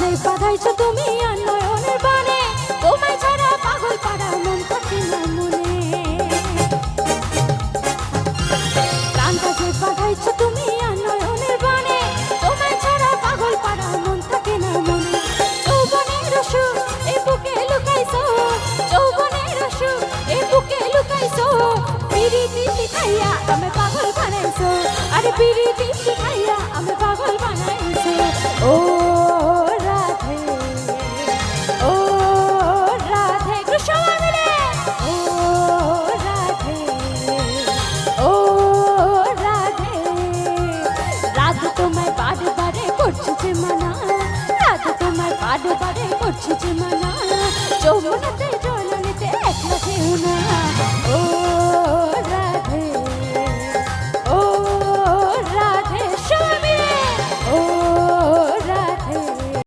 যে বাঁধাইছো তুমি আর নয়নের বানে, তোমায় ছাড়া পাগল পাড়া মন থাকে না মনে। প্রাণটা যে বাঁধাইছো তুমি আর নয়নের বানে, তোমায় ছাড়া পাগল পাড়া মন থাকে না মনে। যৌবনের সুখ এই বুকে লুকাইছো, যৌবনের সুখ এই বুকে লুকাইছো, পিরিতি শিখাইয়া আমি পাগল বানাইছো, আরে পিরিতি শিখাইয়া আমি পাগল বানাইছো। ও রাধে, ও রাধে, কৃষ্ণ মিলে, ও রাধে, ও রাধে। রাত তোমায় বারে বারে করছে যে মানা, রাত তোমায় বারে বারে করছে যে মানা, যৌবনাতে